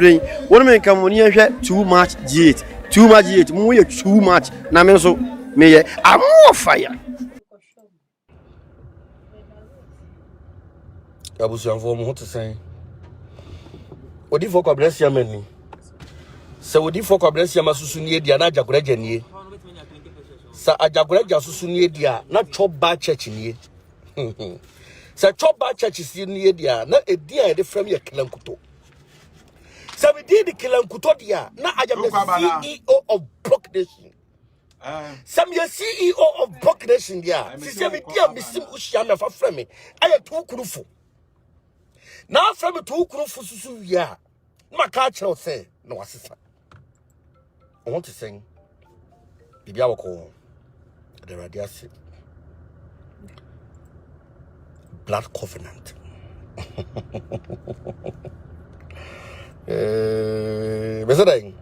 brain. One man come on here too much G8. Too much G8. More too much. Na me so me I'm more fire. Abusuan for mo to say. Odi for kwabres ya mani. Se odi for kwabres ya masusu ni dia na Ajagurajah nie. Sa Ajagurajah susu ni dia na choba church nie. Sa choba church si ni dia na edia e de frame ya kilankuto. Sa we did the kilankuto dia na I am the CEO of Block Nation. Some your CEO of Block Nation dia. Si me dia misim ushia me fa frame. Aye to kurufu. Now from a two crew for Susu, yeah. My catcher say, no assistant. I want to sing the Biawako, the Radiasi Blood Covenant. Visiting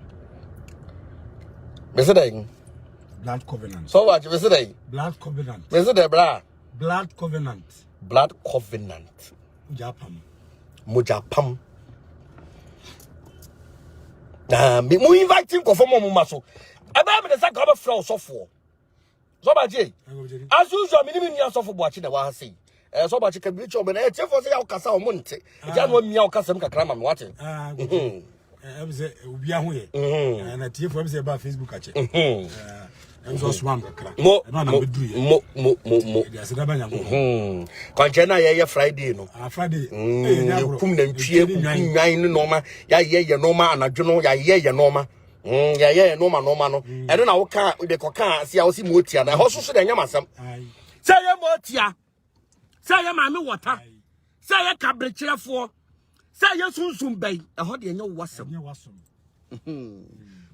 Blood Covenant. So what you visiting? Blood Covenant. Visiting, bra. Blood Covenant. Blood Covenant. Japan. Mojapam. Me mo invite him for more muscle. About me the sack of flow so for. So by J. As usual, minimum years of watching the one see. So much can be job and it's for the Alcasa or Monte. Jan will meow Casam Cram and watching. I was a Biahu and a tea for about Facebook. And so swam mo Conchena ya Friday no Friday kum na ntwie nwan normal ya normal anadwono ya normal ya normal no e do na wo ka de koka sia wo si motia na ho so de nyamasam say ya motia say ya mame water say ya kabrechirefo say ya sunsun bai e ho de nya wasam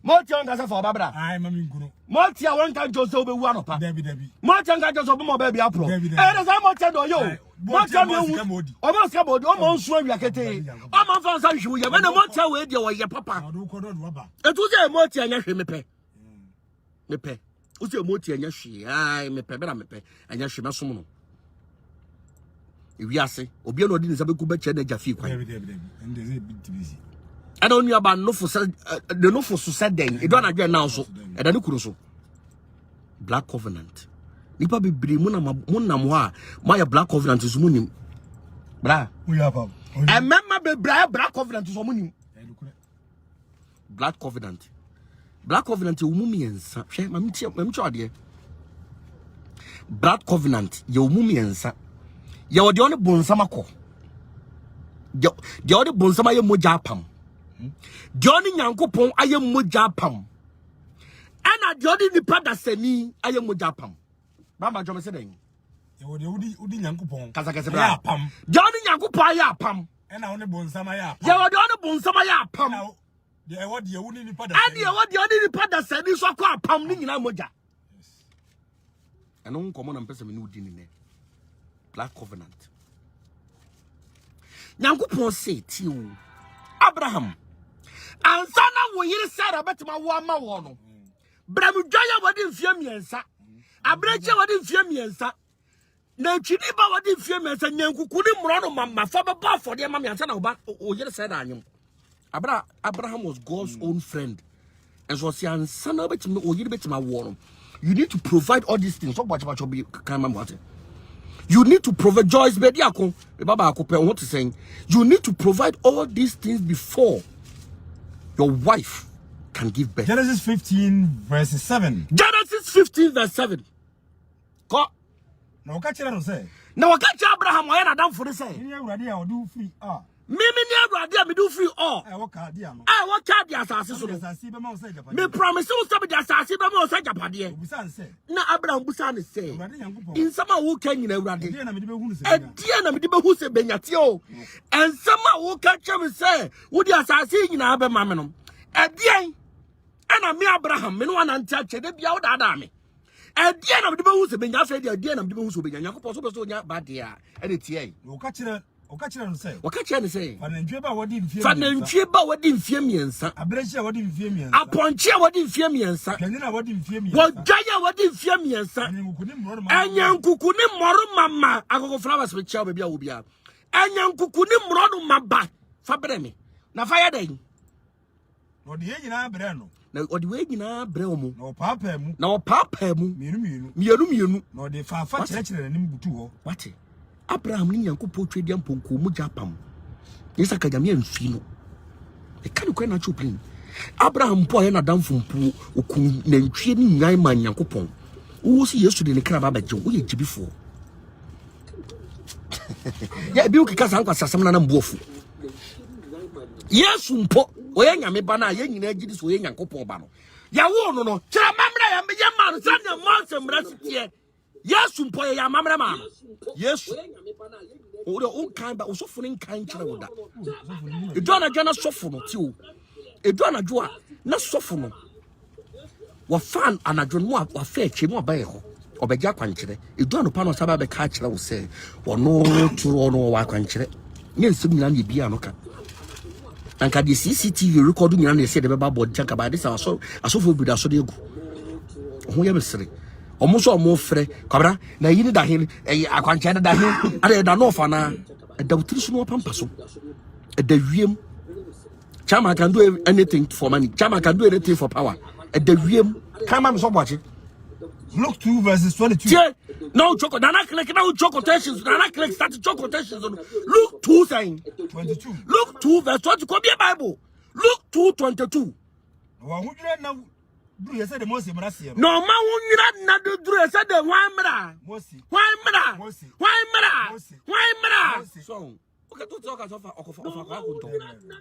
Motia ngasa for babra. Ai mami ngunu. Motia wonka Jose obewu anopa. David. Motia ngaka Jose obo mo baby apro. Na say motia do yo. Motia me wu. Obo ska bodi, o mo nsu awia kete. O mo fa nsa hwu ye. Na motia we de wo ye papa. Etu say motia nya hwe mepe. Mepe. U say motia nya hwe. Ai mepe bera mepe. Anya hwe mesom no. Ewi ase. Obi na odi ni sabeku be che na jafi kwan. David. And they busy. I don't know about no for the no for said then. You don't agree now so. I don't know so. Black Covenant. Nipa be bri munam wa. My Black Covenant is munim. Bra. We have a member be Black Covenant is munim. Black Covenant. Black Covenant umumi ensa. Hwe mamti ade. Black Covenant ye umumi ensa. Ye ode on bonsama ko. De ode bonsama ye moja pam. Johnny Yankopon aye moja pam. Ana Johnny nipa da sani aye moja pam. Baba Jom say den. E udi Yankopon. Kasa bra pam. Johnny Yankopon aye pam. Ena one bonsama ya pam. Ye wode one bonsama ya pam. De e wode uni nipa da. Ade e wode one nipa da sani so kwa pam ni nyina moja. Eno nkomo na mpese me ni udi ni ne. Black Covenant. Yankopon say ti o. Abraham ansana wo yiri Sarah betima wo ama wo no bramudwaya wodi mfie miensa abreche wodi mfie miensa na twidi ba wodi mfie miensa nyankuku ni mro no mama fa baba afode ma miensa na oba o yiri Sarah anyim Abraham was God's own friend and so si ansana betima o yiri betima wo no you need to provide all these things so bacho be kan ma what you need to provide Joyce Bediako baba akope what is saying you need to provide all these things before your wife can give birth. Genesis 15 verse 7. Genesis 15 verse 7. Ko na wakachi no say. Na wakachi Abraham wa na dam for say. Ni awurade a odu free Me ni awurade a me do free all. Waka dia no. Waka dia asase so no. Asase be ma o say japade. Me promise you say be asase be ma o say japade. Obusan say. Na Abraham busan say. Awurade Yankopon. Insama wo kan nyina awurade. Dia na me de be hu no say. Dia na me de be hu say benyate o. Ensama wo ka chem say wo di asase nyina be ma me no. Edian ana me Abraham me no anante ache de bia wo da me. Edian na me de be hu say benya fe edian na me de be hu say benya Yankopon so be so nya ba dia e de tie. Wakachi no say. Wakachi no say. Fanantwie ba wodi mfie. Fanantwie ba wodi mfie miensa. Abrechi a wodi mfie miensa. Aponchi a wodi mfie miensa. Kanina wodi mfie miensa. Wodwaya wodi mfie miensa. Anyankuku ni moro mama agogo flowers we chia baby a wo bia. Anyankuku ni moro maba fa brɛ me. Na fa ya den. No the nyina brɛ no. Na odi we nyina brɛ wo mu. Na opapa mu. Na opapa mu. Mienu. No the fafa kyerɛkyerɛ nanim butu hɔ. Wate? Abraham ni Nyankopɔn twedi amponko mu japam. Yesa kagame amfi no. E kan ko na choplin. Abraham po ye na damfo mpu okun na ntwie ni nwan ma Nyankopɔn. Wo si Yesu de ne kra ba bagye wo ye gibifo. Ya bi ukika san kwasasam na mbuofu. Yesu mpo oye nyame ba na ye nyina agidi so oye Nyankopɔn ba no. Ya wo no kira mamra ya me ma no san na mo semra sitie. Yesu mpo ye ya mamra ma no. Yesu o kan ba osofo ne kan kire wo da. Edwana dwana sofo no ti o. Edwana dwa na sofo no. Wa fan anadwo no wa fa eche mu abaye ho. Obegya kwankire. Edwana pa no saba be ka kire wo se wono turo no wa kwankire. Nye nsem nyina na bia no ka. Anka the CCTV record nyina na se de be ba body check about this asofo bi da so de egu. Ho ye mesere. Omo so omo frɛ kwabra na yini da hin akwanche da hin ade da no fa na da wutiri so no pampa so da wiem chama can do anything for money, chama can do anything for power da wiem kama me so boache. Luke 2 verses 22. No choco nana click now choco quotations nana click start choco quotations. Luke 2 saying 22. Luke 2 verse 20 ko be Bible. Luke 2:22. Wa hudre na Duru yesa de Mose mrase. No ma wonwira na do duru yesa de hwan Mose. So okay to talk as of akunto.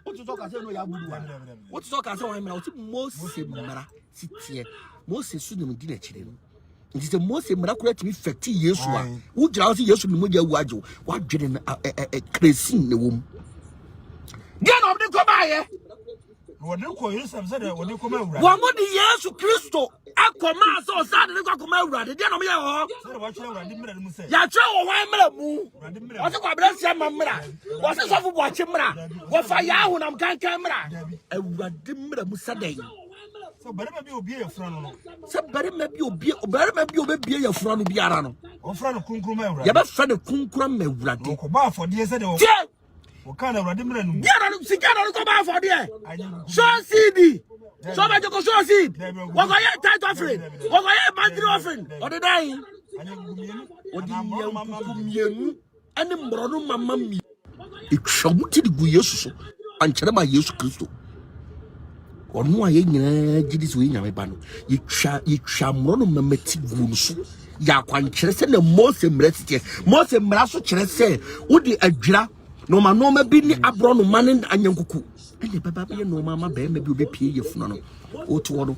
What to talk as no ya budu wa. What to talk as hwan mra? What Mose mra sitie. Mose su dem di na kire no. Nti se Mose mra kura timi fekti Yesu a. Wo gira wo se Yesu ni moja wu ajo. Wa dwene na kresin ne wom. Dia na obde ko ba ye. Wamodi Yesu Kristo akoma so sad ne akoma awurade de no me ye ho ya twa wo hwan mra mu o se kwa brasia mamra o se sofo boache mra wo fa ya hunam kankan mra awurade mra mu sadan so barima bi obie ye fra no se barima bi obie ye fra no biara no o fra no kunkrum awurade ya ba fa ne kunkrum awurade ko ba afode se de o Wakana uradi mre numu. Biara sikana nuko ba for there. So CD. So ba joko so seed. Wagoye title offering. Wagoye monthly offering. Ode dai. Odi yegu ane mbrono mama mi. Etwamuti de gu Yesu so. Ankyere ma Yesu Kristo. Onu aye nyina gidi so nyame ba no. Yetwa mbrono mama ti gu no so. Ya kwankyere se na Mose mra titie. Mose mra so kyere se wodi adwira no ma no ma bi ni abro no ma ne anyankuku ele baba be no ma be ma bi obepie yefuna no o to no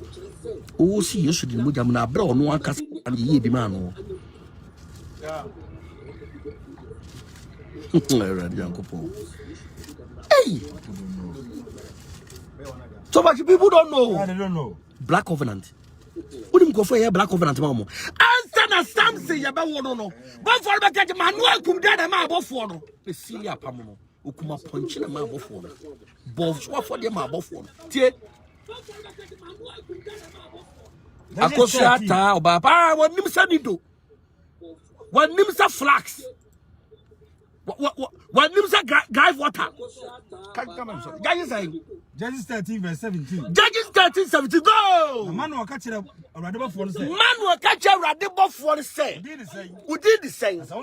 o si Yesu di mo jam na abro no aka ye bi ma no radio ankopo hey so much people don't know. They don't know Black Covenant. Unim go for Black Covenant mamo answer na something ya ba wono no but for be catch manual kum da ma abofo no e silia pam no okuma ponchi na ma abofo no bof so for dem abofo no tie akosiata oba pa wonim sanido wonim sa flax wonim sa drive water come on so Judges 13 verse 17. Judges 13:17 go. Man will catch it up. Man will catch a radical for say. Who did the same? Now,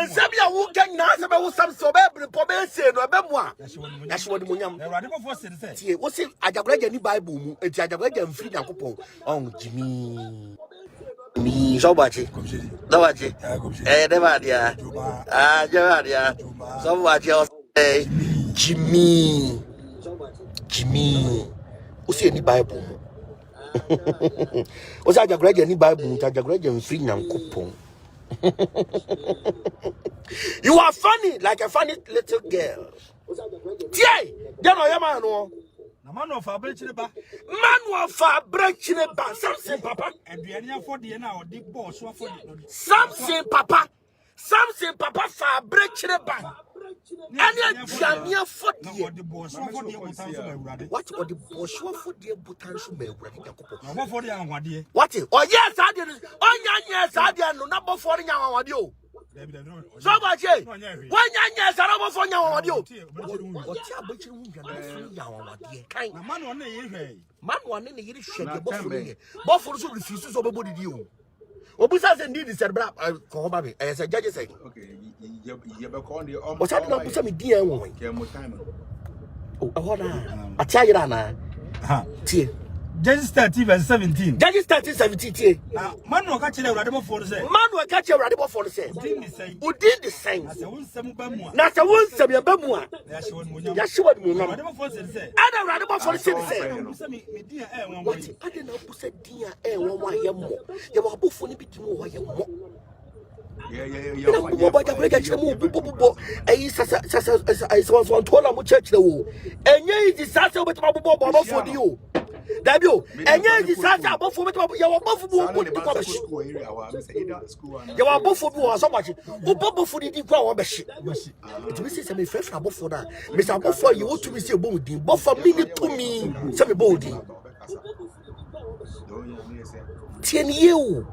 Sabia who can now about some sober probation or memoir. That's what the radical force said. What's it? Ajagurajah ni Bible. It's Ajagurajah and free Nyankopɔn. Oh, Jimmy. Me so much. No much. Never dia. Javadia. So much. Jimmy. O se ni Bible. O se Ajagurajah ni Bible, Ajagurajah free Nyankopɔn. You are funny like a funny little girl. Tie, dey no yama no. Na man of abrechire ba. Something papa. Aduane afode na odi boss afode. Something papa fa abrechire ba. Any jamia for the boss what or the boss for the potential me what for the anwade what oh yes I did oh yes I did no number for the anwade So much, eh? When you are for your audio, what's your butcher? Man, one in the Yiddish shake the buffalo. Buffalo refuses over body you. What was that indeed? Said Brab, call baby, as a judge say. Okay, you have called the what's happening to some dear woman? Oh, I tell you, Anna. Judges 30 verse 17. Judges 30 17. Man will catch you radical for the same. Man will catch you radical for the same. Who did the same? That's a one some your bamua. Yashua Muna. I don't radical for the same. What I didn't know, said dear, and one year more. You were both for a bit more. Yeah. But I get you more. I was one told I'm church the wall. And ye disaster with my bubble for you. Dabio, and ye disaster above for me. You are both for you are both for so much. Who bubble for the ground. It means it's a fresh above for that. Mr. Above for you to receive a body, but for me to me, some body. 10 years.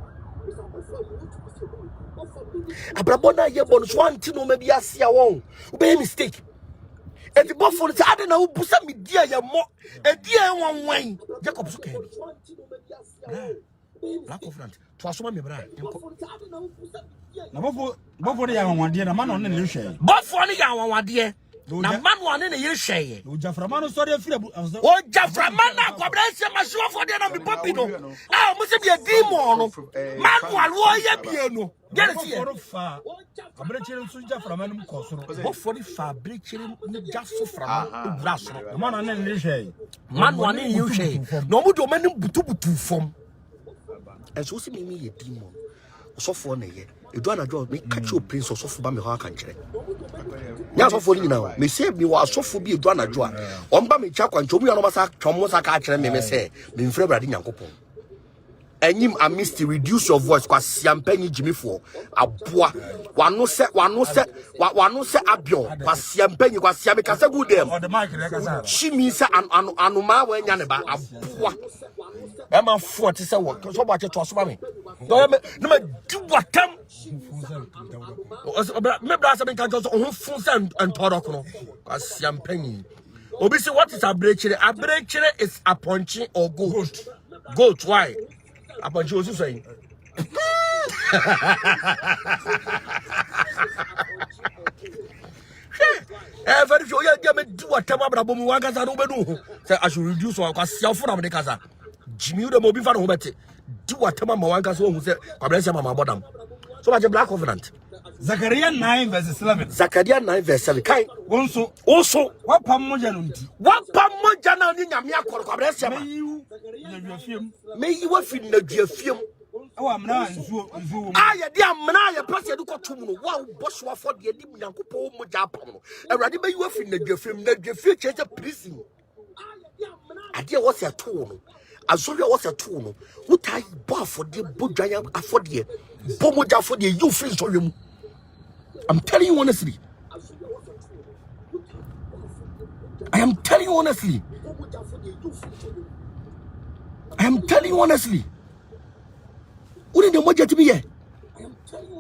Abrabona ye bonus one to no maybe as ya won. Be mistake. And the buffalo is adding a busa me dear ya more a dear one wine. Jacob Suke. Black ℂovenant. Twasoma me bra. Na before the young one, dear, man on the new share. Buffalo ya one dear. Na man one in a year share. Jaframano sorry if you oh Jaframana Cobresia Masua for the enemy Papino. Ah, must be a demon. Man one warrior piano. Get it here. A breaching Suja from Adam Cosro. What for the fabricating just so from grass? The man on the new share. Man one in you share. No more domain butu form. And so see me a demon. So for a year. You don't know me catch your prince or so for me how country. Now for you now. Me say me was so for be a drana joa. Omba me chak and chomi anomasa chomosa catcher me say. Me free brady yankopon. And him a misty reduce your voice kwa siampenyi Jimmy for a bois. One no set abion. Kwa siampenyi kwa siame kasa good them. She means anuma when yaneba a bois. Emma 40 say what? So much to us, mommy. No me do what them. Me brother say can just on phone and talk no. Kwa siampenyi. Obi say what is a breachere? A breachere is a punching or goat. Goat why? Upon you also saying. Very few young do what Tamabrabu Wagas and Ubenu. Say I should reduce or self from the Casa. Jimmy the Mobi Van Hubert. Do what Tamawangas who said, Cabresia Mamma Bottom. So much a black ℂovenant. Zachariah 9 verse 11. Zachariah 9 verse 7. Kai also what Pamojanunti? What Pamojana in Yamia Cabresia? May you have in the film. Oh, I'm not. I dear Manaya Passia Ducotum, wow, Boshua for the Ediminanco Mojapano. And Raddy may you have in the film that the future is a prison. I dear what's a tone. Azuria was a tone. What I bought for the Bujaya for the Pomoja for the you face on him. I'm telling you honestly. I am telling you honestly. What did the moja to be here?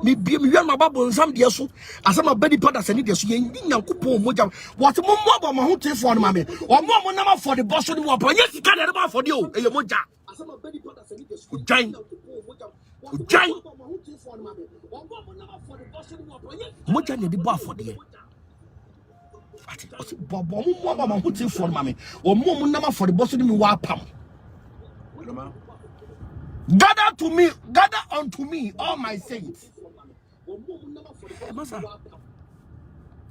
Me my babu and some dear so as I'm a belly padders and idiots. You ain't couple moja. What more about my hotel for mammy or more number for the boss of the wap. Yes, you can't have for you, a moja. Giant. Moja need the bar for the Bob hotel for mammy or more number for the boss of the wapam. Gather unto me, all my saints. Massa,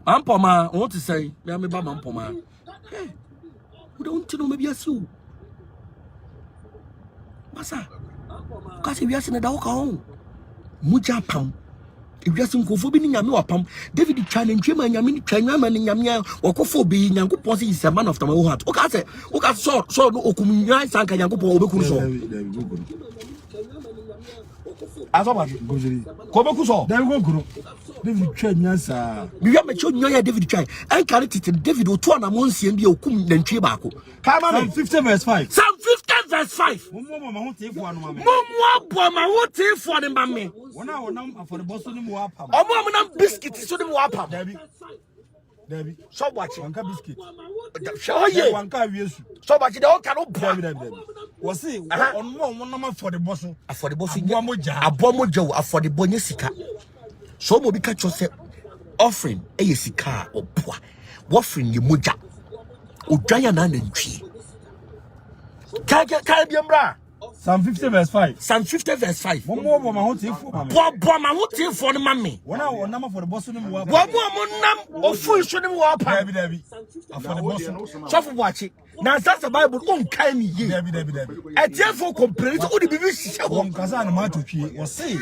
Ampoma, what to say? Yami Bama Ampoma. Hey, we don't know maybe a sue. Massa, because if you are seen a dog home, Muja Pam. If you are seen Kofobi Yamua Pam, David challenge him and Yamin Chinaman in Yamia or Kofobi, Yanko Posi is a man of my heart. Okay, so no Okunya Sanka Yanko Obekunso. As about Kobokuso, there we go. David Chanyasa. We have a children, David Chay. I carried it to David Otuana Monsi and the Okum and Chibako. Come on, 50 verse 5. Some 50 verse 5. Momo ma wote for the mame. For the boss ni mo apam. Omo nam biscuit so dem wapam. Dabi. So watch. Wanka biscuit. Show ye. Wanka wiesu. So watch the oka no bra. Dabi. Was say on nama for the boss. For the boss Abomoja. For the bonye sika. So mo bi catch yourself offering sika oboa. Offering ye moja. Odwan na nantwie. Ka biamra. Psalm 50 verse 5. Psalm 50 verse 5. Momo ma ho tifo ma me. Bo ma ho tifo no ma me. Wona on nama for the boss ni mo apam. Wo mo nam ofu so ni mo apam. Dabi. For the boss. So for watch it. Now that's the Bible on kind me ye. Dabi. E tie for complain so the bibi hihye ho. Won kasa na ma to twie. Was say.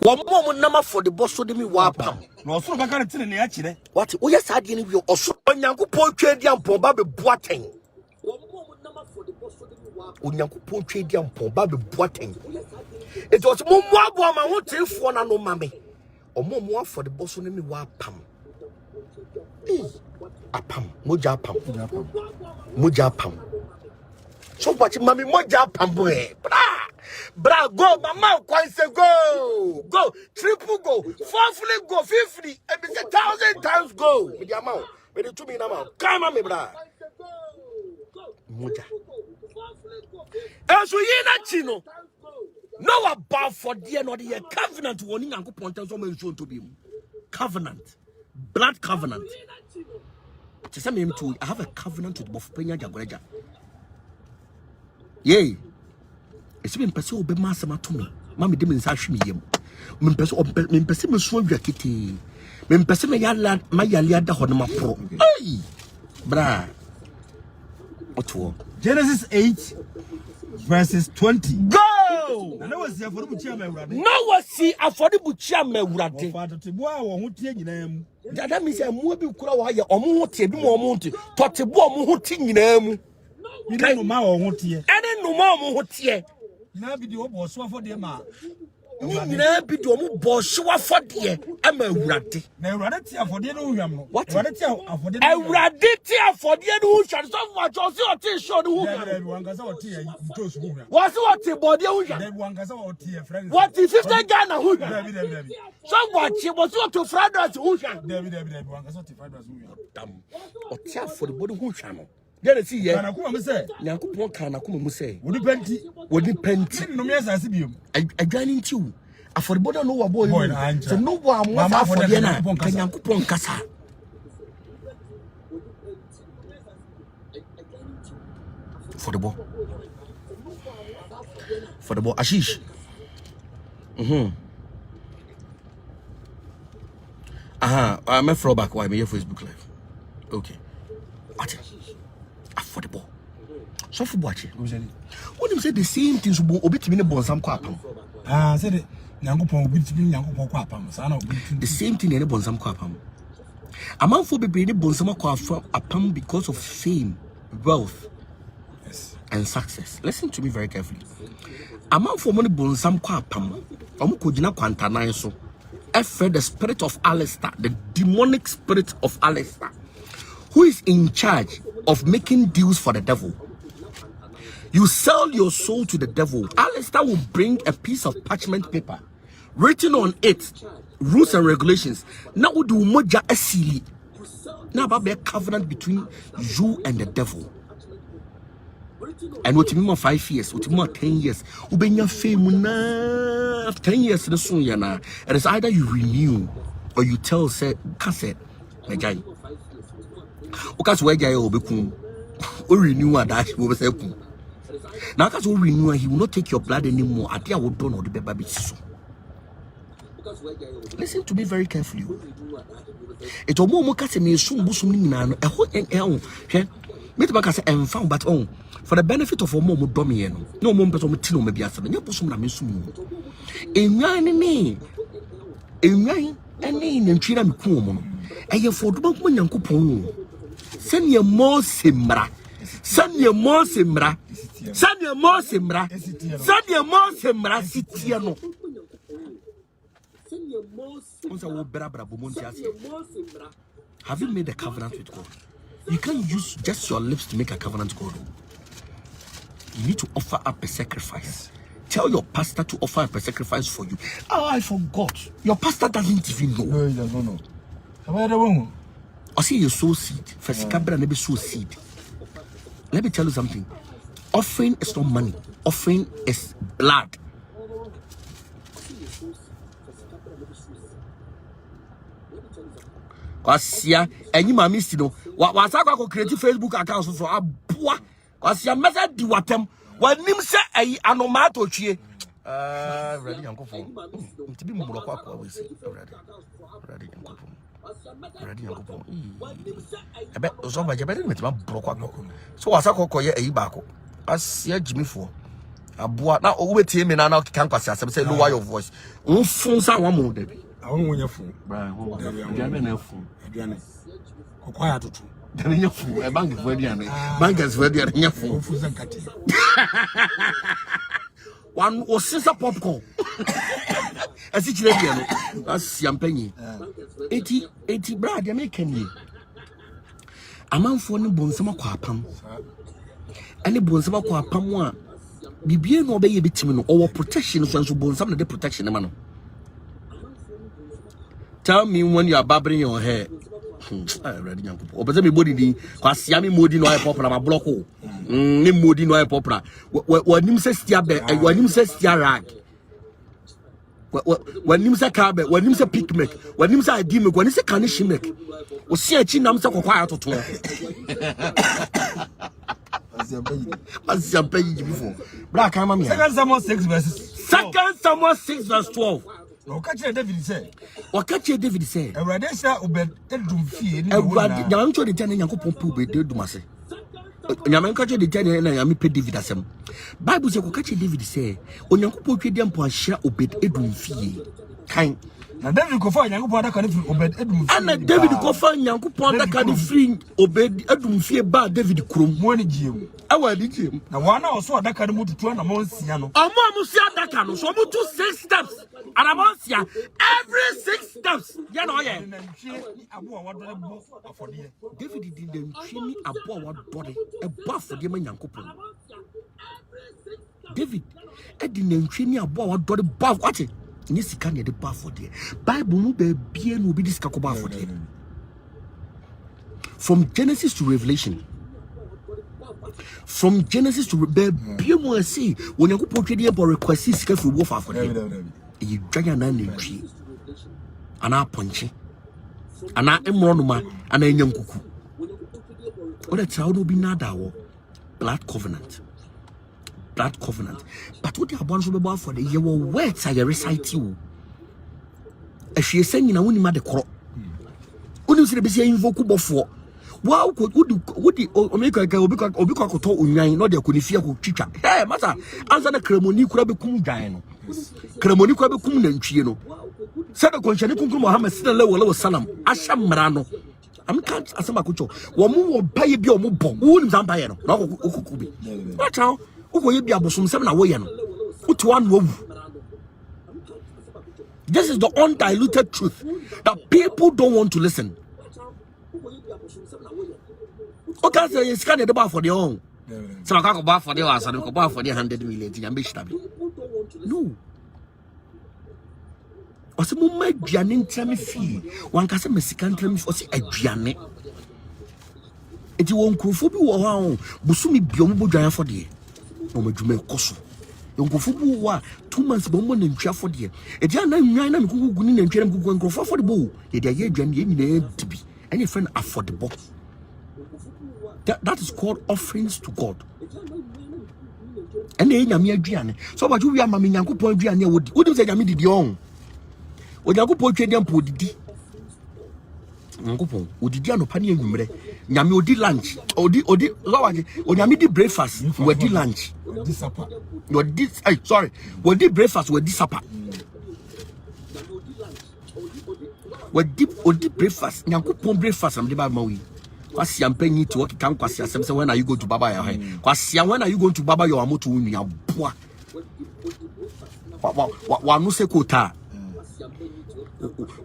Wo nama for the boss so de me wapam. No so baka na tine ne ya kire. What o yes ade ni wi oso onyankopon twedi ampon ba be boaten. Wo nama for the boss so de me wapam. Onyankopon twedi ampon ba be boaten. It was mo abo ma ho tefo na no mame. Omo for the boss so de me wapam. Apam, moja apam. So watch mami moja apam boy. Bra go mama kwanse go triple go fourthly go fifthly and be 1,000 times go with the amount with the 2 million amount come on me bra moja so ye na chino no about for dear no the covenant warning Uncle Ponta so me to be covenant blood covenant just me to I have a covenant with both Penya Ajagurajah yay. It's been person obe masama to me. Mama de me nsa hwe me yam. Me person me so awia kete. Me person me yala ma yale ada ho no mapro. Hey! Bra. Oto. Genesis 8 verses 20. Go! Na was here for buchia ma urade. No was see afode buchia ma urade. Father tebo wo ho tie nyina mu. That means mu bi kura wo ya omo ho tie bi mo omo nti. Totebo omo ho tie nyina mu. Ina no ma wo ho tie. Ene no ma omo ho tie. Na bi di obo so afọ de ma ni na bi di omo bo so afọ de ama urade na urade ti afọ de no hwam no urade ti afọ de urade ti afọ de no hwam so for jo si o ti show no hwam na wanka sa o ti yi to so hwam was what body hwam na wanka sa o ti friend what 50 Ghana hwam Dabi. so what was what to friend us hwam Dabi wanka sa ti friend us hwam dam o ti afọ de body hwam no Gene see ye. Kana kuma me say. Nyankopon kana kuma mu say. Wodi penti. No me asase biom. Adwane nti wo. Afọribọdọ no wa boy. So no wa mo fa afọde na Nyankopon kasa. For the ball Ashish. I'm a throwback why me your Facebook live. Okay. Ati. Affordable. So for watch it. What him say the same things will obitimi ne bonsam kwa apam. Say the Nyankopon obitimi Nyankopon kwa apam. Sa na obitimi. The same thing ne bonsam kwa apam. Among for bebre ne bonsam kwa apam because of fame, wealth, and success. Listen to me very carefully. Among for money bonsam kwa apam. Omo ko gina kwanta nan so. The spirit of Alistair, the demonic spirit of Alistair, who is in charge of making deals for the devil. You sell your soul to the devil. Alistair will bring a piece of parchment paper written on it rules and regulations. Now we do moja asili. Now about a covenant between you and the devil. And what you mean 5 years, what you mean 10 years, ubenya fame na 10 years na soon yana. It is either you renew or you tell say kase megay. Okas wegay obekum. O renew adash wo be say kum. Now okas o renew he will not take your blood anymore. Adia wo don or the baby so. Listen to me very carefully. It omo mo kase me sum busum ni nyina no eho hwe me to baka say emfa but on for the benefit of omo mo dom ye no no mo mpeso mo ti no ma bia se nya busum na me sum enwan ni enwan ene ntwi na me ku omo no eye for do banko Nyankopon sene Mose mra sitie no Once I will brabra bomontias. Have you made a covenant with God? You can't use just your lips to make a covenant with God. You need to offer up a sacrifice. Tell your pastor to offer up a sacrifice for you. Oh, I forgot. Your pastor doesn't even know. No, he doesn't know. I see you sow seed. First, never sow seed. Let me tell you something. Offering is not money. Offering is blood. Kwasia, any my miss, you know. Was I going to create a Facebook account for a boy? Kwasia, method do what them. What name say a anomato chie? Ready, Uncle Phone. To be more quack, we say. Ready, Uncle Phone. Ready, Uncle Phone. I bet so much better with my broke. So was I call you a backo? I see Jimmy for a boy now over to him and now can't pass us. Say, lower your voice. Oh, phone, someone more, Debbie. I won't win your phone. Quiet to a bank is ready and bankers ready and your phone. One was sister popcorn. As each lady, that's champagne. 80 brad, you make any. A man for no bones of quapam. Any bones of quapam. Be no obey a bit or protection from bones of the protection, man. Tell me when you are babbling your hair. Ready, young people. But me body di. Cause yami modi no popular. Ma block o. Ni modi no popular. When him say stia be. When him say stia rag. When him say carbe. When him say pick make. When him say ID make. When him say kanish make. O si echi nam say kwakwa to to. As you pay before. Black am me. 2 Samuel 6 verses. 2 Samuel 6 verse 12. David said, what catch David said? A radisha obed edum fee. I'm sure the ten young couple be do mase. Yaman catch the 10 and I pay David as him. Bible says, catch David say, when young couple treat them for share obed edum fee. Kind. Now David go find young couple obed edum fee. And David go find young couple that can free obed edum fee bad David Krum. Money Jim. I will be Jim. Now one also that can move to 2 months. A mom that can so move to 6 steps. And I'm on every 6 steps. You know, yeah. David didn't train me about what body a buff for the man. David, I didn't train me about what body buff. What it? Nisi can get the buff for the Bible will be this kakoba for the from Genesis to Revelation. From Genesis to Revelation, see when you go portray the request is careful warfare for them. You drag an energy, and I punch it, and I am Ronuma, and I am Kuku. What a child will be Nadawo, blood covenant. Blood covenant. But what you have once about for the year words I recite you. As she is saying in a winning mother crop, wouldn't see the busy invocable for. Wow, would the Omega Obico to Unyan, not the Kunifia teacher. Hey, master, answer the Cremoni Krabicum Giant. Cremoni Krabicum and Chino. Said the Conchanikum Mohammed Silla Salam, Asham Marano. I can't Asamacucho. One more pay your mumbo, wouldn't Zampire, no Ukubi. That's how Ukoyabia was from 7 away. Put one wove. This is the undiluted truth that people don't want to listen. Okay, so you scan the bar for the own. So I can't buy for the house and I buy for the 100 million. No. Or some more Giannin Trammy fee. One can say Mexican Trammy or say a Gianni. It won't Kufubu or Busumi Biombo Giant for the Omajume Kosu. Young Kufubu 2 months bomb and chair for the Gianna who go in and Jerem go and go for the bull. It a year Jan to be any friend affordable. That is called offerings to God. And then Yamia Gianni. So what you are Mammy Yanko Gianni would say Yami did young. Would Yanko Pochadian Pudi? Uncle, would the Diano Pani Yami did lunch or Yami did breakfast, we did lunch. This supper. What did sorry, we did breakfast, we did supper. We did breakfast, Yanko breakfast, and the Maui. What's champagne to what can pass yourself? When are you going to Baba your hair? When are you going to Baba your motor in your bois? One no se quota.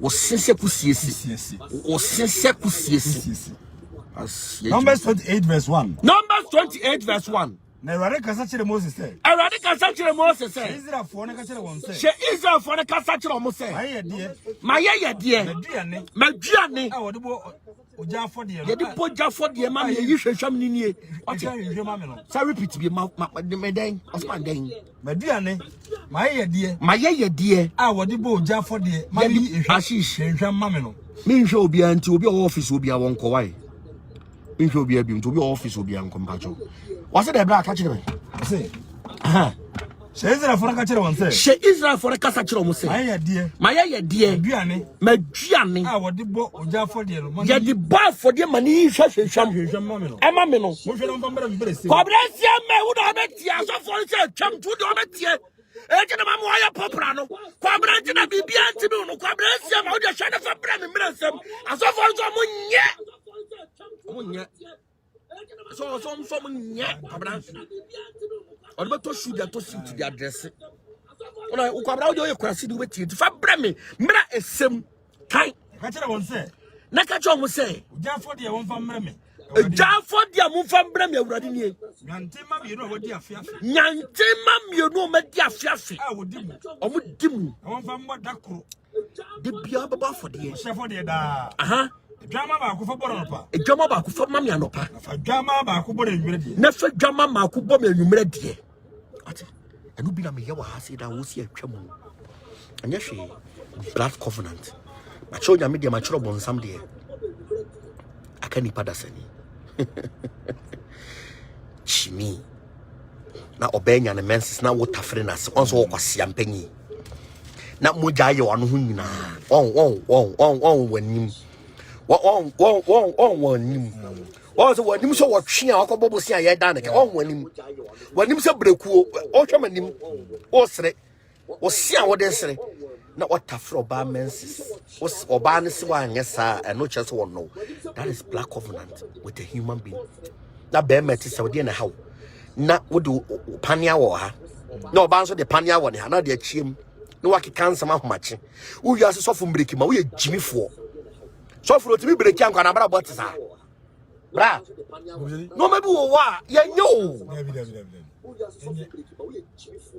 sense kusiesi. O sense kusiesi. Numbers 28 verse 1. Numbers 28 verse 1. Na Erade kasa kire Moses say. Erade kasa kire Moses say. Israel for na kasa kire won say. She Israel for na kasa kire won say. Maye de. Maduane. Ah wode bo oja for de. Ye de boja for de ma me yi hwehwam ni nie. Oja hwehwam ma me no. Say repeat be ma den. Osman den. Maduane. Maye de. Ah wode bo oja for de ma me yi hwehwam ma me no. Me hwe obi anti obi office obi a won ko wai. Me hwe obi abi obi office obi an kompacho. What's the black catch me? Say. She Israel for catch one say. She Israel for catch chiro say. My dear. Maduane. Ah what the bo oja for de no. Ya the bar for the money hwehwam ma me no. E ma me no. Mo hwe no mbara mbere say. Kwabresia me wo do betia so for say twam tu do betia. E je na ma mo ya popra no. Kwabresia na bibia nti no kwabresia ma wo de hwe na fa bra me mmerasem. Aso for so mo nye. So nya kwabra. Or beto shoot that to see to the address. Ona ukwabra wo kwasi di weti fa bra me mra esem kai. Ka kire won say. Na ka cho mo say. Oja for de won fa mra me. Eja for de mo fa bra me awurade nie. Nyantema me no wodi afiafi. Nyantema me no ma di afiafi. Ah wodi mu. Omo di mu. Won fa mo dakoro. De bia baba for de. She for de da. Aha. Drama ba ko fa boro no pa. Edwama ba ko fa ma me anopa. Fa drama ba ko boro enwure de. Na fa dwama ma ko bo me enwumre de. Ati. Enu bi na me ye wa ha se da wo si atwa mu. Anya hwe blood covenant. Ma cho nya me de ma chro bonsam de. Aka ni pada sani. Chimi. Na obenya na menses na water free na se onso wo kwase ampanyi. Na moja ye wano ho nyina. On wanim. On wanim. Also wanim so watwe a akobobo si aye da na ke on wanim. Wanim se brekuo o hwemanim. O sere. O si a wode sere. Na water free oba menses. Oba ne se wa anyesa e no chese won no. That is black covenant with a human being. Na be meti se wode na hawo. Na wode pania wo ha. Na oba nso de pania wo ne ha na de achiem. No waki cancer ma homache. Wo wi ase sofo mbreki ma wo ye jimifo. Sofo otimi breki anko na bra bot sa. Bra. No maybe wo wa ye nyo.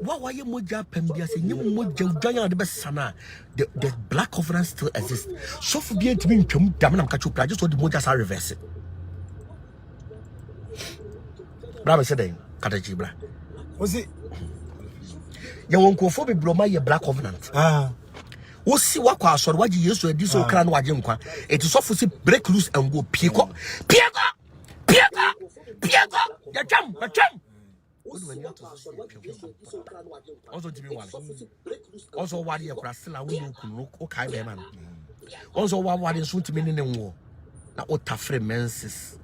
Wa ye moja pembia se nyem moja udwan de besana. The black covenant still exists. Sofo bi entimi ntwam dam na mka chopra just what the moja sa reverse. Bra me say den katachi bra. Ozi ya wonkofo bebroma ye black covenant wo si wakwa asori waji Yesu edi so kra no waje nkwa eti sofo si break loose and go pieko ya cham also timi wale also wale ya kra sila wo nkunu o kai be man also wale so timi ne nwo na otafre menses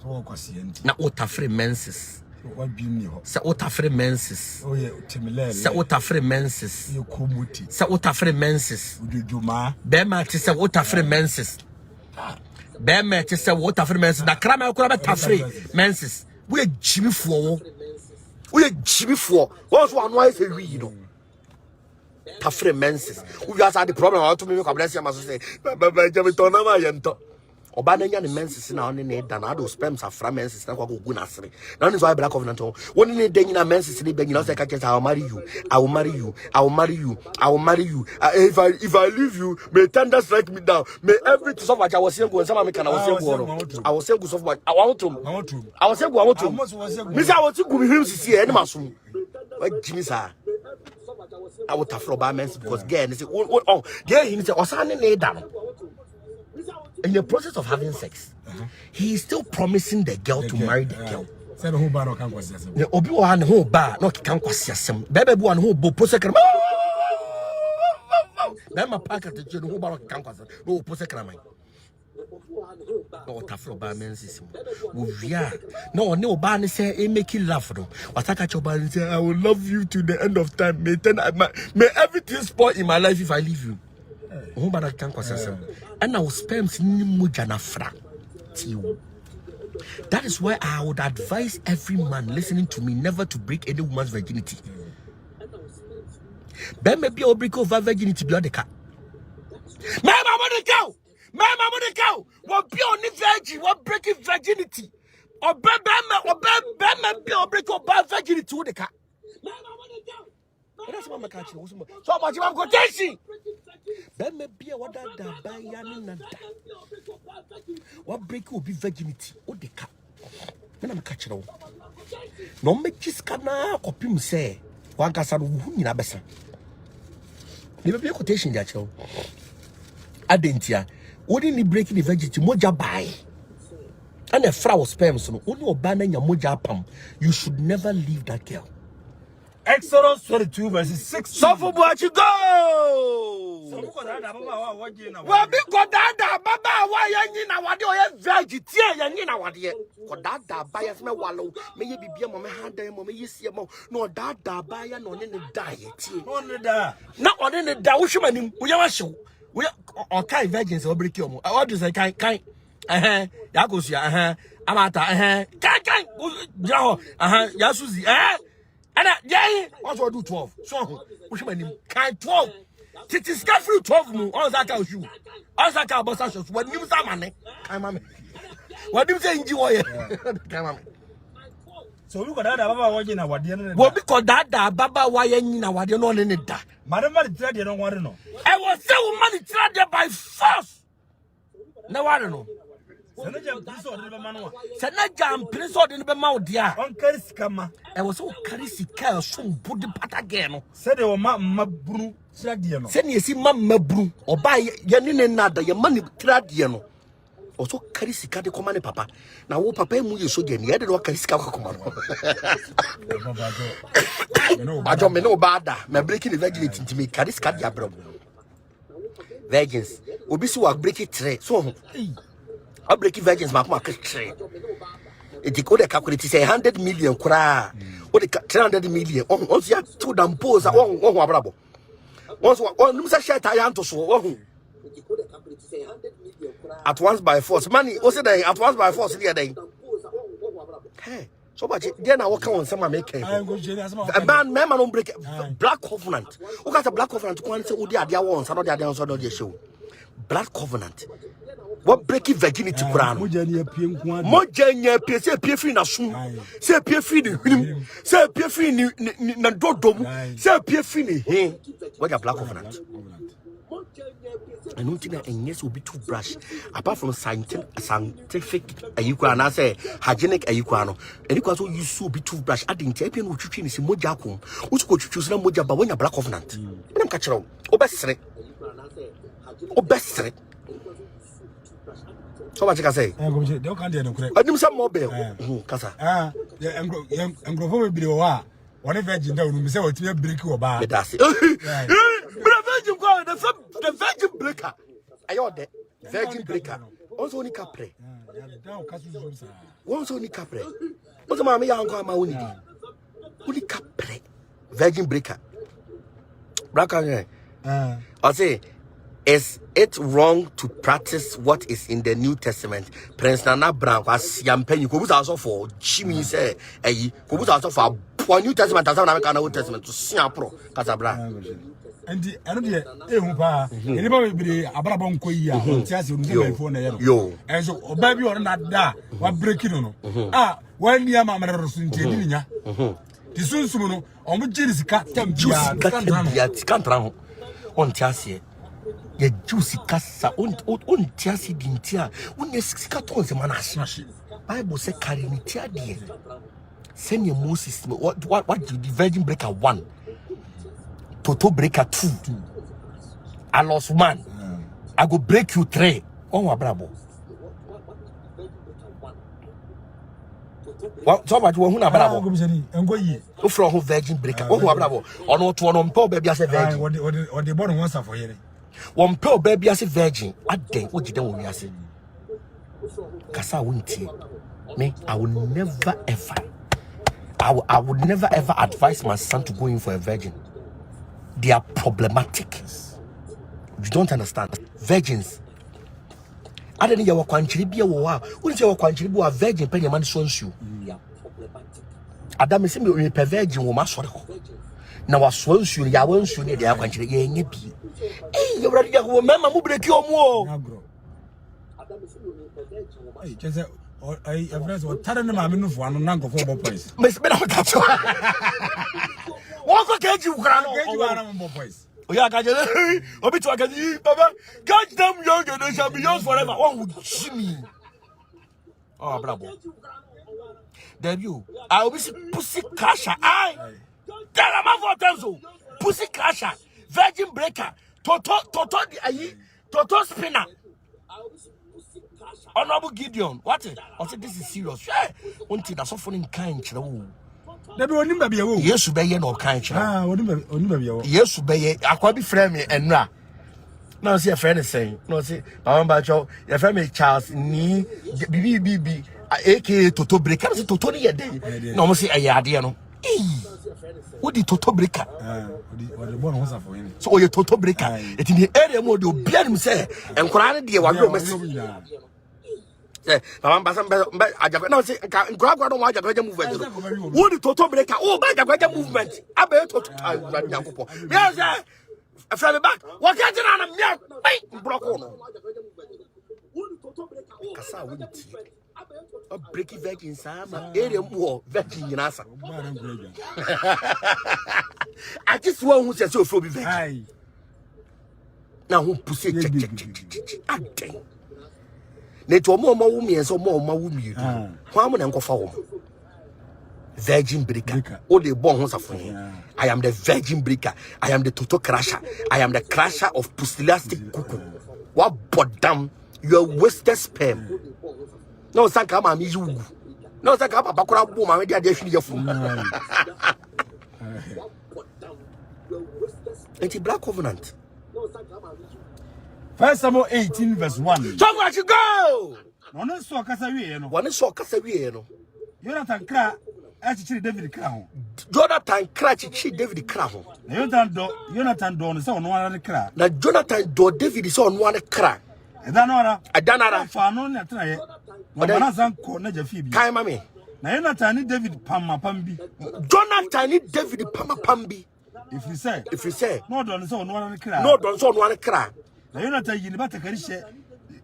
so kwasi enti na otafre menses what be me ho sa otafre menses oh yeah timilele sa otafre menses you komuti sa otafre menses ujujuma be ma ti sa otafre menses be ma ti sa otafre menses na krama ko ba tafre menses we jimifo wo so anu ai se wi no tafre menses we just had the problem how to me ko bless am so say baba jami to na ma yento oba na nya ne menses na one ne da na do sperms afra menses na kwa go na asere na ne so black covenant one ne da nyina menses ne ba nyina so ka kesa I will marry you if I leave you may thunder strike me down may everything so much I was saying go some make na I was saying go so much I want to me say I want to go him sisi e ne masom wa jimi sa I will tafro ba menses because girl say oh girl him say osane ne da no. In the process of having sex, he is still promising the girl to marry the girl. Say the whole bar no can kwasi asem. The obi o han whole bar no kan kwasi asem. Bebe bu an whole bo posekra. Bema packet the whole bar no kan kwasi. No posekra man. No tafro ba mensis. Ovia. No ne oba ne say e make you laugh no. Wataka choba and say I will love you to the end of time. May everything spoil in my life if I leave you. And our sperms that is why I would advise every man listening to me never to break any woman's virginity. Ben maybe I'll break over virginity beyond the car. Mama money cow. What be on the virgin? What breaking virginity? Or break up virginity to the cat. That's what my catch. So much of quotation. That may be a water by Yanina. What break will be virginity? What the cat? When I'm catching all. No make this cana or pim say. One castle in a besson. Never be a quotation that show. I didn't ya. Wouldn't he break the virginity moja by? And a flower sperm, so only abandoning your moja pump. You should never leave that girl. Exodus 22 verses 6. So for what you go? Well, because that Baba, why you know what you're vegetarian, you know what you're. For that bias me wallow, may you be a moment hand them, may you see a mo, no that buyer, no in the diet. Not on in the Dawshuman, we are show. We are kind virgins or break your. I want to say kind. Yagosia, Amata, kind, Yasuzi, and yeah, also do 12. So, which mean kind 12. It is careful 12 moon, all that I'll shoot. All that I'll bust us. What you say, man? What do you say, enjoy? So look at that Baba watching our dinner. What because that Baba, why in our dinner in it? Madam, you don't want to know. I was so money tried by force. No, I don't know. Senajam, please, or in the mouth, dear. On Kariscama. I was so Karisika, soon put the pat again. Said they were Mamma Brew, Sadiano. Send you see Mamma Brew, or buy Yanin nada, your money tradiano. Also Karisika de command papa. Now, what papa you so get near the Karisika command. I don't know bad, my breaking the virginity to me, Kariska Jabro. Virgins, Obisu will break it tray. So, I break virgins, my market trade. It could have calculated 100 million cra. What the 300 million. Once you have two damn pose at one bravo. Once one share I to so at once by force. Money also day at once by force the day. Hey, so much then I walk on some make a man don't break black covenant. Who got a black covenant? One say the idea once, another idea on the show. Black covenant. What breaking virginity crown? Mojanya P. Say P. na soon. Say P. Him. Say P. na dodom. Say P. Hey. What a black covenant. And nothing and yes will be toothbrush. Apart from scientific ayuana say hygienic ayuano. And because you so be toothbrush, I didn't tell you what you is mojakum. Who's going to choose moja but when a black covenant? And I'm catching obestre. So much I say. I do some mobile. Casa. I'm going to be one virgin down, say what you break or bar. That's it. The virgin breaker. I order virgin breaker. Also, only capre. Once only capre. What's my uncle? My only capre. Virgin breaker. Black I say. Is it wrong to practice what is in the New Testament? Prince Nana Brown was yamping. You could also for Jimmy say, "Hey, could also for New Testament as American Old Testament to Siapro, Casabra." And the anybody be a Brabon Koya, yo, and so baby or not that, what breaking on. When the Mamma Rosintia, the Sunsuno, on which is cat, can't run on Chassis. Ye juicy cassa on tiasi dintia, on the 6 cartons, man. Bible said, Carinitia, dear. Send your Moses. What did the virgin breaker 1? Toto breaker 2. I lost 1. I go break you 3. Oh, my bravo. What so much one bravo? And go ye. Who from who virgin breaker? Oh, bravo. Or not one on poor baby as a virgin. Or the bottom once for you. One poor baby as a virgin. I think what you don't want to say. Cassa won't me. I will never ever. I would never ever advise my son to go in for a virgin. They are problematic. You don't understand. Virgins. I don't know what country be a war. Wouldn't you country be a virgin penny man sons you? Adam is a virgin woman. na waso nsuo ya wansuo ne dia akwankyere ye nya bi ye wura dia ko mama mu breki omo Chese ai friends o tare ne ma me no fo ano na nkofo bo points me na ka cho wako keji ukra no keji wa na bo points oya ka je obi to akaji baba catch them young and they shall be yours forever oh jimmy oh bravo debut I will be pussy crasher I tell am for them pussy crasher virgin breaker toto the ayi toto spinner Honorable Gideon, what? I said this is serious. Yeah, until that's so funny kind. Debi oni baby wo. Yes, be ye no kind. Ah, oni baby wo. Yes, be ye. Akwa bi friend me enra. Now see a friend is saying, no see, Baba Bacho, your friend me Charles ni BB aka Toto Breaker. Say Toto ni ye dey. No mo say ayade no. What the Toto Breaker? What the born was for him. So you Toto Breaker. It in the area mo dey obi anim say enkwara ne dey wadro mesi. Baba Ajagurajah no say nkura don't want Ajagurajah movement. Who the Toto Breaker? Oh, Ajagurajah movement. Abe Toto Yakopo. Yes, from the back. What can you na me? Hey, block on. Kasa wouldn't. A breaky virgin sama area more virgin nasa. I just want who says so for be virgin. Now who pussy check. Adeng. Neto mo wumi enso mo wumi you. Why mo na nkofa wo? Virgin breaker. All the born house of I am the virgin breaker. I am the total crasher. I am the crasher of pussilastic cuckoo. What bodam? You are wasted sperm. No, Sanka, my mizu. No, Sanka, Bakura boom, I made the addition of Anti Black Covenant. First Samuel 18 verse 1. So where you go? One saw Casawi, no. One saw Casawi, no. Jonathan Kra, actually David Crown. Jonathan Cratchy, David Crown. Jonathan Don is on one crack. Now, Jonathan Do David is on one crack. I don't know. Fano, try. But I don't call Naja Phoebe. Kai Mammy. Now, Jonathan David Pamma Pambi. Jonathan David Pama Pambi. If you say, no, don't so one crack. No, don't so one crack. Now, Jonathan Yinibata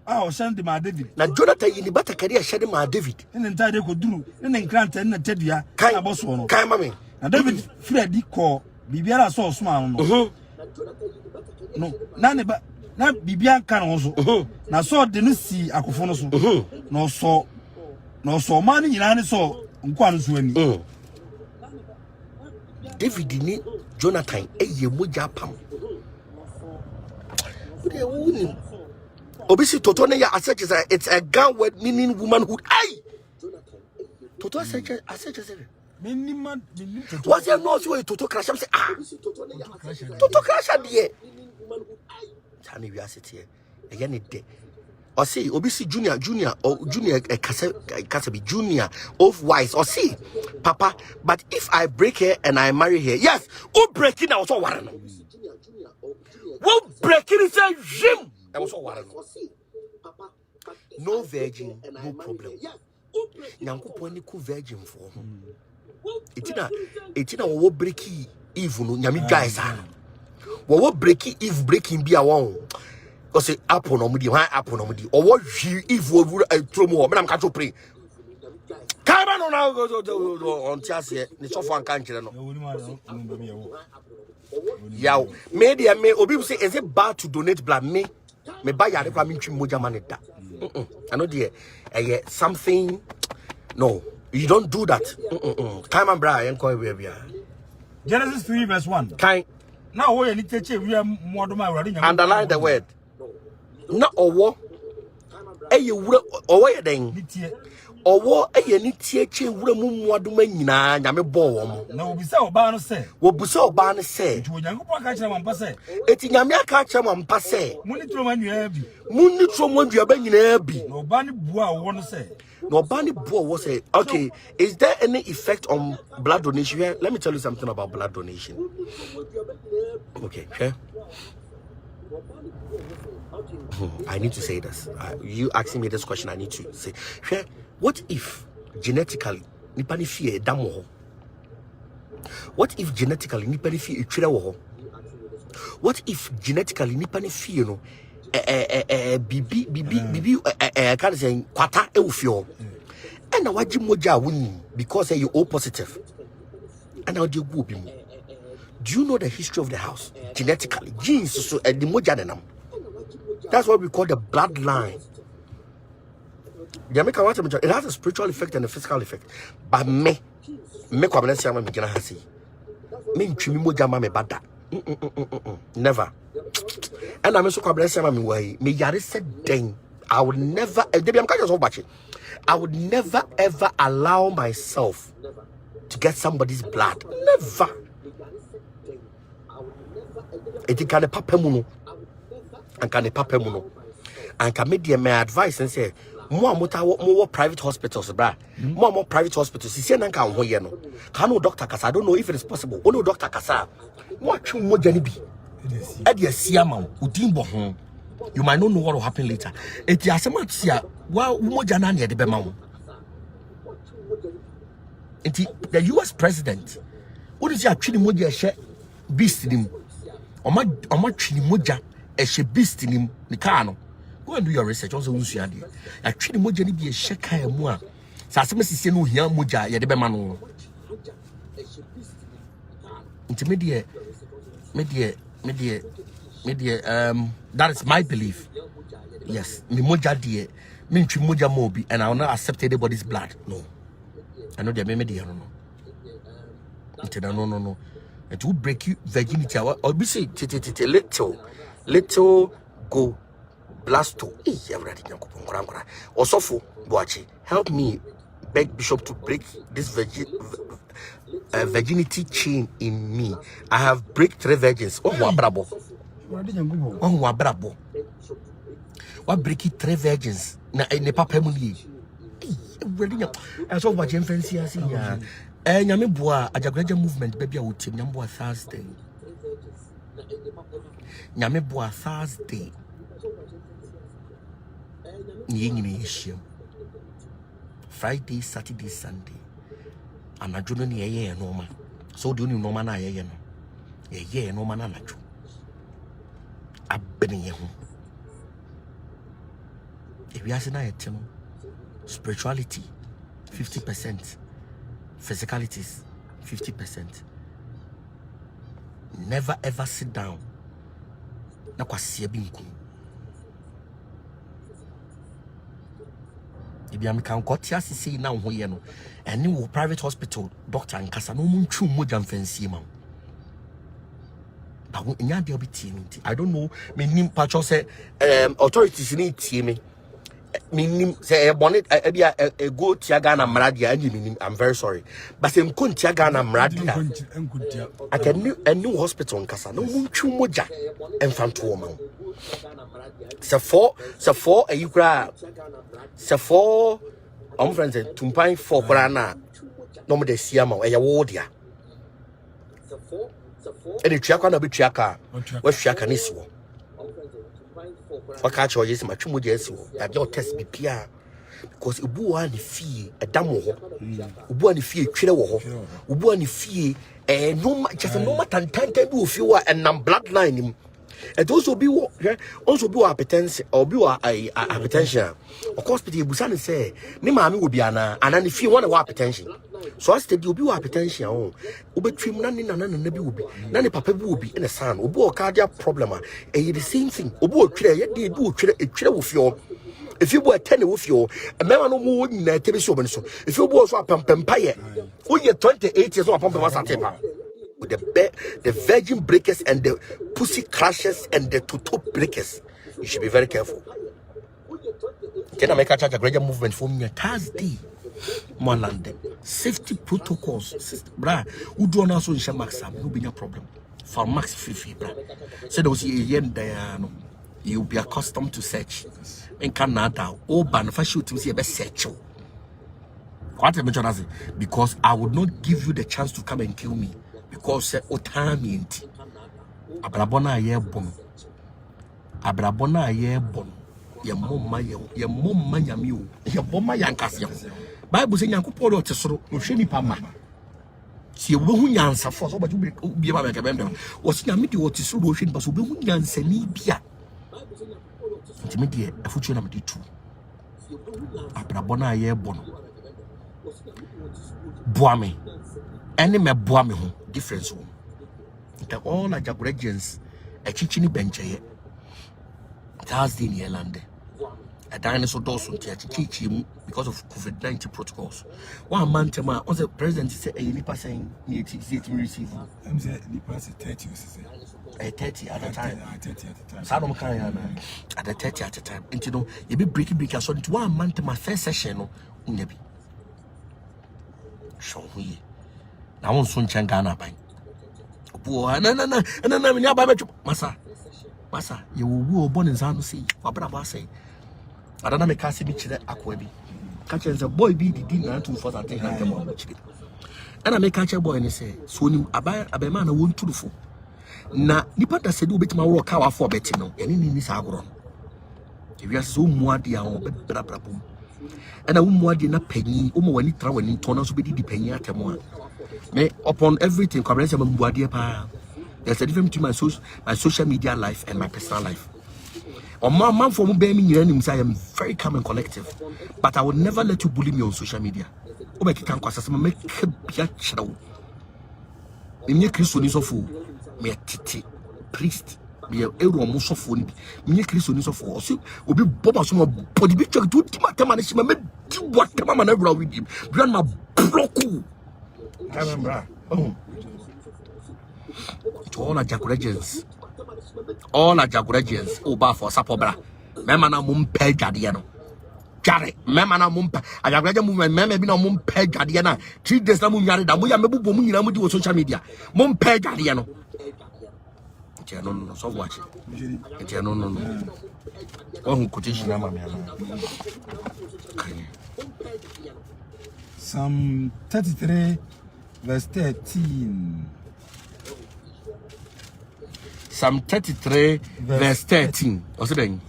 oh, send my David. Now, Jonathan Yinibata career shed my David. And entire could do, and then grant and Tedia, Kai Boswano. Kai Mammy. Now, David Freddy call Bibiara so small. No, none but. Na Bibian can also. Na so didn't see Akofono so. No so money in so Nkwansuani. David ni Jonathan eye moja pam. Obisi Toto ne ya assearch it's a gun word meaning womanhood. Ay! Toto assearch Minimum. What's your nose way Toto crash? Say ah. Toto crash there. Tani we are sitting again it day. Or see, obisi junior Kasabi junior of wise or see, Papa. But if I break her and I marry her, yes, who breaking I also warrant. Who breaking is a gym. I also warrant. No virgin, no problem. Nyanko poni ku virgin for. Itina wo breaki evil no nyami guys are. What breaking if breaking be a one? Because say apple no mudi, why apple no mudi? Or what if we would a tromo? But I'm catch up pray. Kaiba no now go on Tiasia, the sofa and country. Yow, media may obi say, is it bad to donate blood? Me buy a requirement moja manita. I know dear, something. No, you don't do that. Time and Brian, call baby. Genesis 3 verse 1. Kind. Now we need to check we are more than underline the word. No owo. You owo den. Owo ni tie wura mu muadoma nyina nyame bo wo. Na obisa oba no se. Wo busa oba no se. Onyankopon ka kire wampa se. Eti nyame aka kire wampa se. Muni tro manua bi. Muni tro manua ba nyina bi. Na oba ni bua wo no se. No bani boy was say, okay, is there any effect on blood donation? Here, let me tell you something about blood donation. Okay, okay. I need to say this. You asking me this question, I need to say, what if genetically nipani fear damo? What if genetically nipa ni fi etwere wo ho? What if genetically nipa ni fi no bibi can say kwata e wo fi ho. And now waji moja win because you O positive. And now you go be mo. Do you know the history of the house? Genetically, genes so the moja denam. That's what we call the bloodline. It has a spiritual effect and a physical effect. But me kwabena siama me gina hasi. Me ntwimi moja ma me bada. Never. And I'm so kwabena siama me wai. Me yare said den. I would never I would never ever allow myself to get somebody's blood. Never. It can papa muno. And can papa muno. And can make my advice and say more private hospitals, bra. More private hospitals. See, no doctor Kasa. I don't know if it is possible. Oh no, Doctor Kasa. What you more janibi? Eddie Siama, Udimbo. You might not know what will happen later. It is a much here. Well, more janani at the Bemau. The US president. What is your chili moja share beast in him? Or my chili moja a she beast in him, Nicano. Go and do your research. Also, Luciadi. A chili moja be a sheka and moi. Sassamas no here moja, ya de Bemano. Intermediate, that is my belief. Yes, me moja dear, me moja mobi, and I will not accept anybody's blood. No, I know they may media no. No. It will break you virginity. Or be say little go blasto. Also for Boachi, help me beg Bishop to break this virginity chain in me. I have break 3 virgins. Oh, bravo. Oh, bravo. What break it 3 virgins? Na ne papa muli. I saw what Jim Fancy has here. And Yamibua, Ajagurajah movement, baby, I would tell Yamboa Thursday. Yamibua Thursday. Ying issue. Friday, Saturday, Sunday. And I don't know ye normal. So do you know man? I ye no man. I've been here. If we are saying spirituality 50%, physicalities 50%. Never ever sit down. Na kwa siebinku. If you can got here say now here no, and you private hospital doctor and kasa no munchu moja mfensi ma. But nya dey be team. I don't know. Me nim patcho say authorities need team. Minim say a bonnet a go tiaga na mradia and I'm very sorry. But sem kun tiaga na mradia. I can a new hospital in Kasa. No munchu moja enfanto ma. Se for a ukra. Se for friends tumpan for brana. No me de siama e ya wodia. And the tiaka na be tiaka. We tiaka ni siwo. What catch or yes, my chumo jesu, that your test be pia because Ubu and the fee a damo, Ubu and the fee, Chilewo, Ubu and the fee, and no just a no matter 10 do fewer and none bloodline him. And also be appetence or be hypertension. Of course, Petit Busan say, Nimami will be an and if you want a hypertension. So I said, you'll be hypertension. Ube trim none and nebi will be, none papa will be in a son, Ubu cardiac problem. And the same thing, Ubu clear, yet they do a chill with your. If you were 10 with you, a man no more in a television. If you was a pump empire, who you 28 years old, pump was a taper. With the virgin breakers and the pussy crashers and the tutu breakers. You should be very careful. Can I make a Ajagurajah movement for me Thursday? More London. Safety protocols. Bra, who do not also in Shamaxam, no be a problem. For max free, bra. So those yen there, you'll be accustomed to search. In Canada, all beneficial to see a best search. What I mention because I would not give you the chance to come and kill me. Because otami nti abrabona ye bon ye momma nyame o ye bomma yankase Bible say Nyankopɔn do tesoro no hwe nipa ma See, we answer for so, but you be a man. Was Yamidi or Tissu, but we answer Nibia. Intimidate a future number 2. Abrabona ye bono. Boame. Any me boame home, difference home. The all Ajagurajians, a chichini bench ye. Thursday in Ireland. A dinosaur doesn't teach him because of COVID-19 protocols. 1 month, on the president said, a nipa saying, he receive. I'm saying, nipa 30. 30 at a time. 30 at a time. Sadom Kayana at the 30 at a time. And you know, you be breaking so into 1 month, my first session, Unabi. Show me. Now, on soon Changana by. No, Massa, you will born in San Lucy, what Brava say. I don't know, make us see me that aquabi. Catching a boy be the dinner to for that thing. And I make catch a boy and say, soon I buy a man a wound to the fool. Na nipa da se do betima wo ka wafo beti no ene ni sa agro if you are so muade a wo bra bum and a wo muade na panyi wo mo wani tra wani to na so be di panyi atemo a me upon everything kwabere ma muade pa. There's a difference between my social media life and my personal life. On my man for me be me nyina I am very calm and collective, but I will never let you bully me on social media. O be kikan kwasa me make bia chirawo me Kristo ni so fu me titi priest me euro mo so fu ni me Kristo ni so fu so obi boba so mo body bi check to matema na me di watema ma na wura with him bia na block you remember to all Ajagurajahs oh ba for sapobra mema na mum pe dwade no jare mema na mum Ajagurajah mum mema bi na mum pe dwade na 3 days na mum nware da mo ya mebubo mu nyina mu di wo social media mum pe dwade no no so watch no oh quotation na mama Psalm 33 verse 13. Psalm 33 verse 13. What's it then?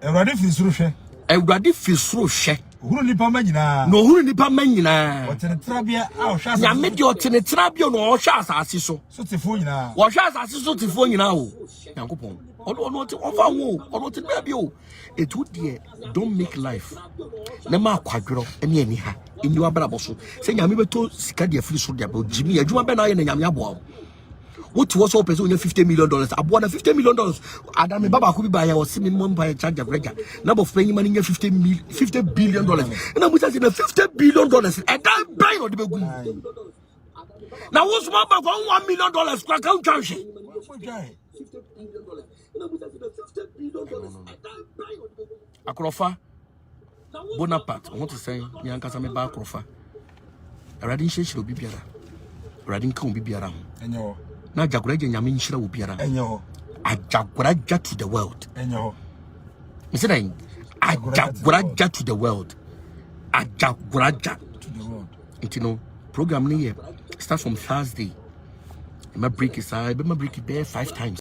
Everybody feels so share. Who nipa manyina? No who nipa manyina? Otenetrabia a ohwa asase. Ya me de otenetrabia no ohwa asase so. So tefo nyina. Ohwa asase so tefo nyina o. Yankopon. Ono ofa wo, ono tenabia o. Etu de don't make life. Na ma kwadwero ene ani ha. Eni wabrabo so. Se nyame beto sika de afiri so de aba jimi adwuma be na ye na nyame aboa. What was all person $50 million? I bought $50 million. Adam Baba could be by our minimum by a charge of regular. Number of paying money $50 billion. And I'm saying $50 billion. And I buy on the big. Now what's my bag $1 million? Crack out charge. Akrofa Bonaparte. I want to say, Yankasa me ba Akrofa. A radin shake will be better. Radin can be better. Na Ajagurajah nyame nhyira wo biara enyo Ajagurajah to the world enyo me say Ajagurajah to the world Ajagurajah to the world you know program ni start from Thursday. My break is I break it there 5 times.